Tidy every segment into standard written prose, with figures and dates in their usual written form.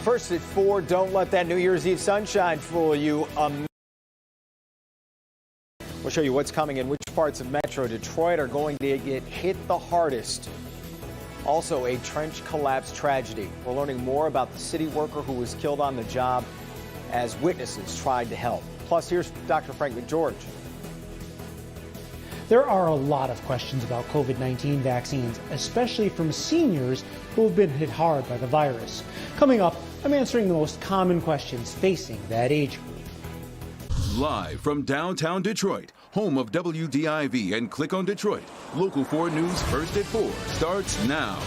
First at 4, don't let that New Year's Eve sunshine fool you. We'll show you what's coming and which parts of Metro Detroit are going to get hit the hardest. Also, a trench collapse tragedy. We're learning more about the city worker who was killed on the job as witnesses tried to help. Plus, here's Dr. Frank McGeorge. There are a lot of questions about COVID-19 vaccines, especially from seniors who have been hit hard by the virus. Coming up, I'm answering the most common questions facing that age group. Live from downtown Detroit, home of WDIV and Click on Detroit, Local 4 News First at 4 starts now.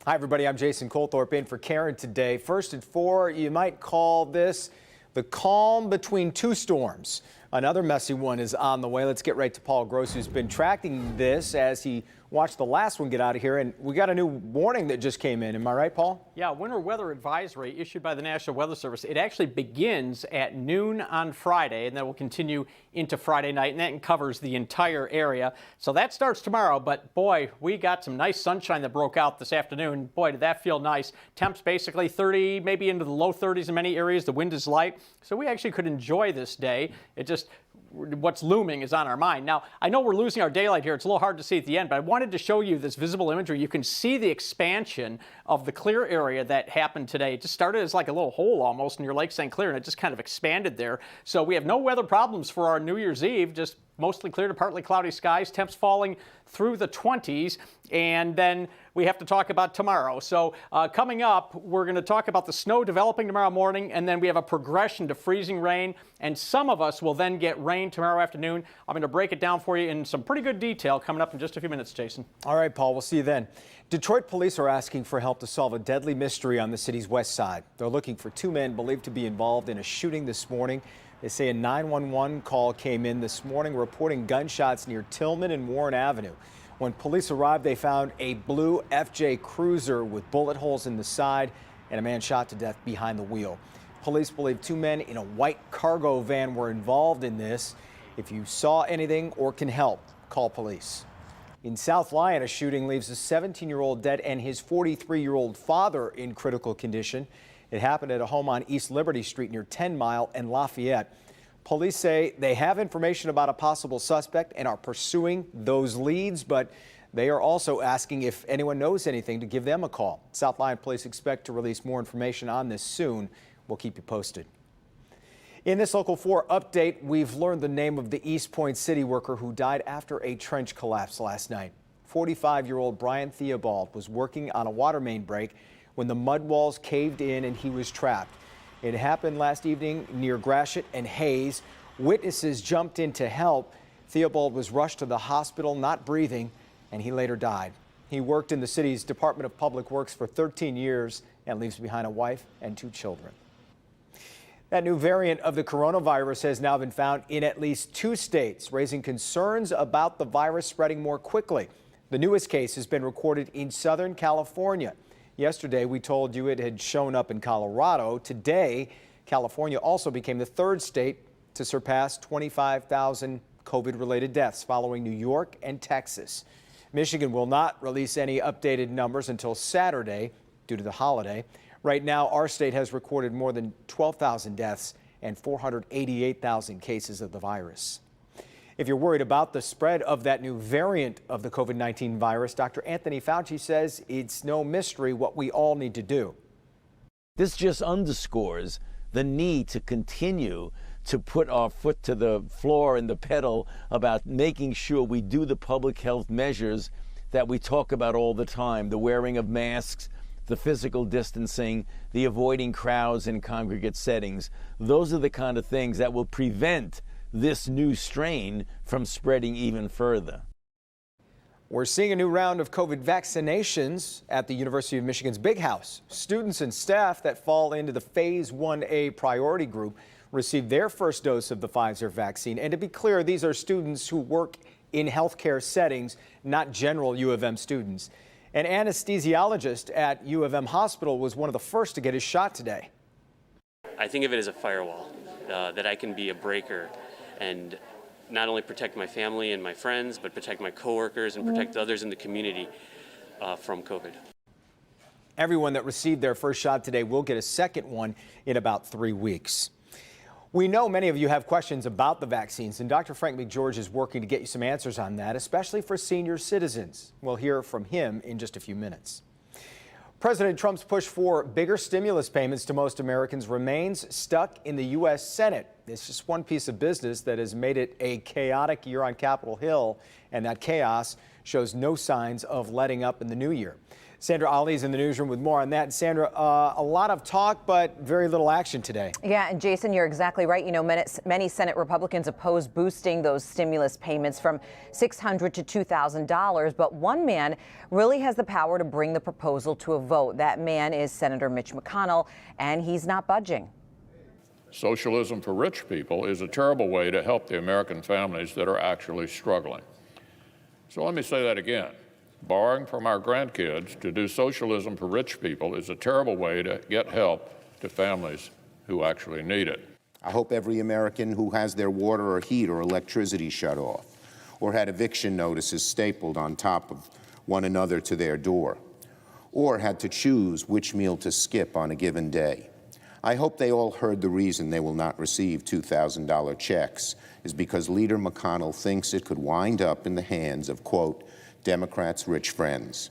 Hi, everybody. I'm Jason Colthorpe in for Karen today. First at 4, you might call this the calm between two storms. Another messy one is on the way. Let's get right to Paul Gross, who's been tracking this as he watched the last one get out of here. And we got a new warning that just came in. Am I right, Paul? Yeah, winter weather advisory issued by the National Weather Service. It actually begins at noon on Friday, and then will continue into Friday night, and that covers the entire area. So that starts tomorrow, but boy, we got some nice sunshine that broke out this afternoon. Boy, did that feel nice. Temps basically 30, maybe into the low 30s in many areas. The wind is light, so we actually could enjoy this day. It just, what's looming is on our mind. Now, I know we're losing our daylight here. It's a little hard to see at the end, but I wanted to show you this visible imagery. You can see the expansion of the clear area that happened today. It just started as like a little hole almost near Lake St. Clair, and it just kind of expanded there. So we have no weather problems for our New Year's Eve, just mostly clear to partly cloudy skies, temps falling through the 20s, and then we have to talk about tomorrow. So coming up, we're going to talk about the snow developing tomorrow morning, and then we have a progression to freezing rain, and some of us will then get rain tomorrow afternoon. I'm going to break it down for you in some pretty good detail coming up in just a few minutes, Jason. All right, Paul, we'll see you then. Detroit police are asking for help to solve a deadly mystery on the city's west side. They're looking for 2 men believed to be involved in a shooting this morning. They say a 911 call came in this morning reporting gunshots near Tillman and Warren Avenue. When police arrived, they found a blue FJ Cruiser with bullet holes in the side and a man shot to death behind the wheel. Police believe 2 men in a white cargo van were involved in this. If you saw anything or can help, call police. In South Lyon, a shooting leaves a 17-year-old dead and his 43-year-old father in critical condition. It happened at a home on East Liberty Street near 10 Mile and Lafayette. Police say they have information about a possible suspect and are pursuing those leads, but they are also asking if anyone knows anything to give them a call. South Lyon police expect to release more information on this soon. We'll keep you posted. In this Local 4 update, we've learned the name of the East Point city worker who died after a trench collapse last night. 45-year-old Brian Theobald was working on a water main break when the mud walls caved in and he was trapped. It happened last evening near Gratiot and Hayes. Witnesses jumped in to help. Theobald was rushed to the hospital, not breathing, and he later died. He worked in the city's Department of Public Works for 13 years and leaves behind a wife and 2 children. That new variant of the coronavirus has now been found in at least 2 states, raising concerns about the virus spreading more quickly. The newest case has been recorded in Southern California. Yesterday, we told you it had shown up in Colorado. Today, California also became the 3rd state to surpass 25,000 COVID-related deaths, following New York and Texas. Michigan will not release any updated numbers until Saturday due to the holiday. Right now, our state has recorded more than 12,000 deaths and 488,000 cases of the virus. If you're worried about the spread of that new variant of the COVID-19 virus, Dr. Anthony Fauci says it's no mystery what we all need to do. This just underscores the need to continue to put our foot to the floor and the pedal about making sure we do the public health measures that we talk about all the time, the wearing of masks, the physical distancing, the avoiding crowds in congregate settings. Those are the kind of things that will prevent this new strain from spreading even further. We're seeing a new round of COVID vaccinations at the University of Michigan's Big House. Students and staff that fall into the Phase 1A priority group received their first dose of the Pfizer vaccine. And to be clear, these are students who work in healthcare settings, not general U of M students. An anesthesiologist at U of M Hospital was one of the first to get his shot today. I think of it as a firewall, that I can be a breaker and not only protect my family and my friends, but protect my coworkers and protect others in the community from COVID. Everyone that received their first shot today will get a second one in about 3 weeks. We know many of you have questions about the vaccines, and Dr. Frank McGeorge is working to get you some answers on that, especially for senior citizens. We'll hear from him in just a few minutes. President Trump's push for bigger stimulus payments to most Americans remains stuck in the U.S. Senate. It's just one piece of business that has made it a chaotic year on Capitol Hill, and that chaos shows no signs of letting up in the new year. Sandra Ali is in the newsroom with more on that. Sandra, a lot of talk, but very little action today. Yeah, and Jason, you're exactly right. You know, many Senate Republicans oppose boosting those stimulus payments from $600 to $2,000. But one man really has the power to bring the proposal to a vote. That man is Senator Mitch McConnell, and he's not budging. Socialism for rich people is a terrible way to help the American families that are actually struggling. So let me say that again. Borrowing from our grandkids to do socialism for rich people is a terrible way to get help to families who actually need it. I hope every American who has their water or heat or electricity shut off, or had eviction notices stapled on top of one another to their door, or had to choose which meal to skip on a given day. I hope they all heard the reason they will not receive $2,000 checks is because Leader McConnell thinks it could wind up in the hands of, quote, Democrats' rich friends.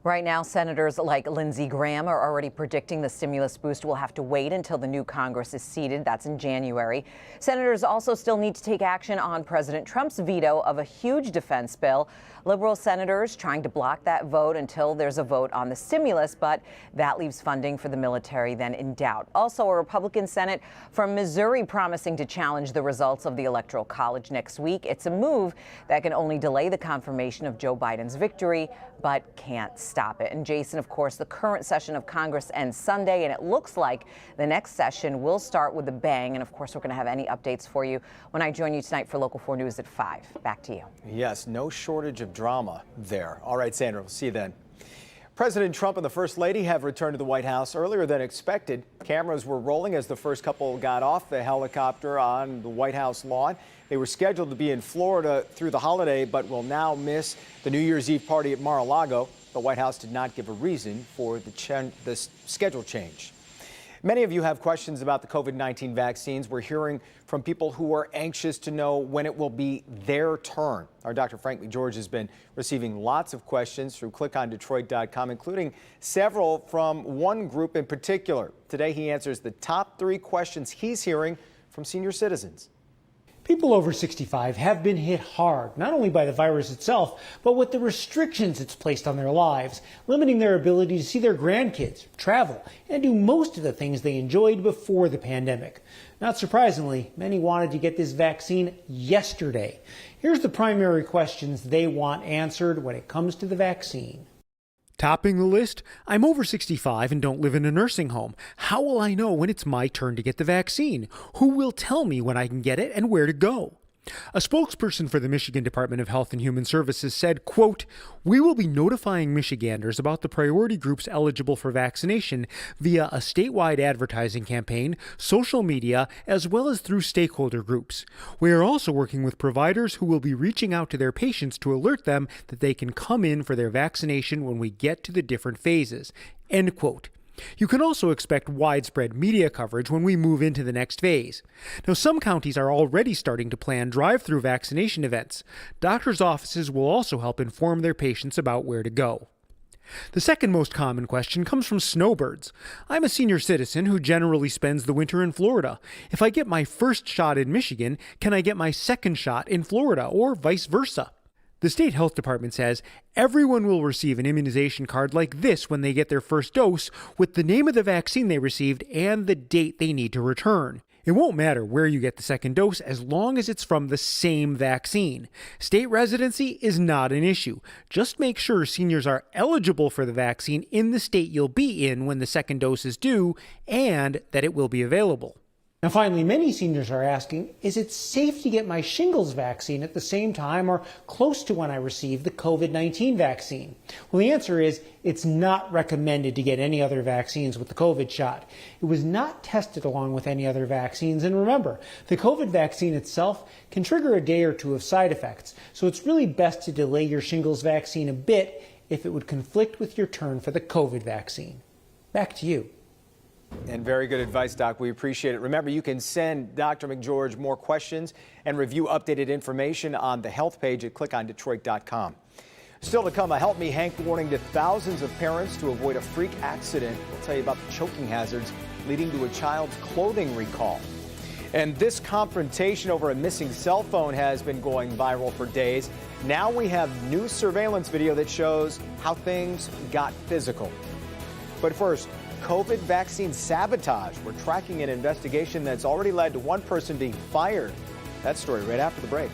Right now, senators like Lindsey Graham are already predicting the stimulus boost will have to wait until the new Congress is seated. That's in January. Senators also still need to take action on President Trump's veto of a huge defense bill. Liberal senators trying to block that vote until there's a vote on the stimulus, but that leaves funding for the military then in doubt. Also, a Republican Senate from Missouri promising to challenge the results of the Electoral College next week. It's a move that can only delay the confirmation of Joe Biden's victory, but can't stop it. And Jason, of course, the current session of Congress ends Sunday, and it looks like the next session will start with a bang. And of course, we're going to have any updates for you when I join you tonight for Local 4 News at 5. Back to you. Yes, no shortage of drama there. All right, Sandra, we'll see you then. President Trump and the First Lady have returned to the White House earlier than expected. Cameras were rolling as the first couple got off the helicopter on the White House lawn. They were scheduled to be in Florida through the holiday, but will now miss the New Year's Eve party at Mar-a-Lago. The White House did not give a reason for the schedule change. Many of you have questions about the COVID-19 vaccines. We're hearing from people who are anxious to know when it will be their turn. Our Dr. Frank McGeorge has been receiving lots of questions through clickondetroit.com, including several from one group in particular. Today, he answers the top 3 questions he's hearing from senior citizens. People over 65 have been hit hard, not only by the virus itself, but with the restrictions it's placed on their lives, limiting their ability to see their grandkids, travel, and do most of the things they enjoyed before the pandemic. Not surprisingly, many wanted to get this vaccine yesterday. Here's the primary questions they want answered when it comes to the vaccine. Topping the list, I'm over 65 and don't live in a nursing home. How will I know when it's my turn to get the vaccine? Who will tell me when I can get it and where to go? A spokesperson for the Michigan Department of Health and Human Services said, quote, "We will be notifying Michiganders about the priority groups eligible for vaccination via a statewide advertising campaign, social media, as well as through stakeholder groups. We are also working with providers who will be reaching out to their patients to alert them that they can come in for their vaccination when we get to the different phases." End quote. You can also expect widespread media coverage when we move into the next phase. Now, some counties are already starting to plan drive-through vaccination events. Doctors' offices will also help inform their patients about where to go. The second most common question comes from snowbirds. I'm a senior citizen who generally spends the winter in Florida. If I get my first shot in Michigan, can I get my second shot in Florida, or vice versa? The state health department says everyone will receive an immunization card like this when they get their first dose, with the name of the vaccine they received and the date they need to return. It won't matter where you get the second dose as long as it's from the same vaccine. State residency is not an issue. Just make sure seniors are eligible for the vaccine in the state you'll be in when the second dose is due, and that it will be available. Now, finally, many seniors are asking, is it safe to get my shingles vaccine at the same time or close to when I received the COVID-19 vaccine? Well, the answer is it's not recommended to get any other vaccines with the COVID shot. It was not tested along with any other vaccines. And remember, the COVID vaccine itself can trigger a day or two of side effects. So it's really best to delay your shingles vaccine a bit if it would conflict with your turn for the COVID vaccine. Back to you. And very good advice, Doc. We appreciate it. Remember, you can send Dr. McGeorge more questions and review updated information on the health page at clickondetroit.com. Still to come, a Help Me Hank warning to thousands of parents to avoid a freak accident. We'll tell you about the choking hazards leading to a child's clothing recall. And this confrontation over a missing cell phone has been going viral for days. Now we have new surveillance video that shows how things got physical. But first, COVID vaccine sabotage. We're tracking an investigation that's already led to one person being fired. That story right after the break.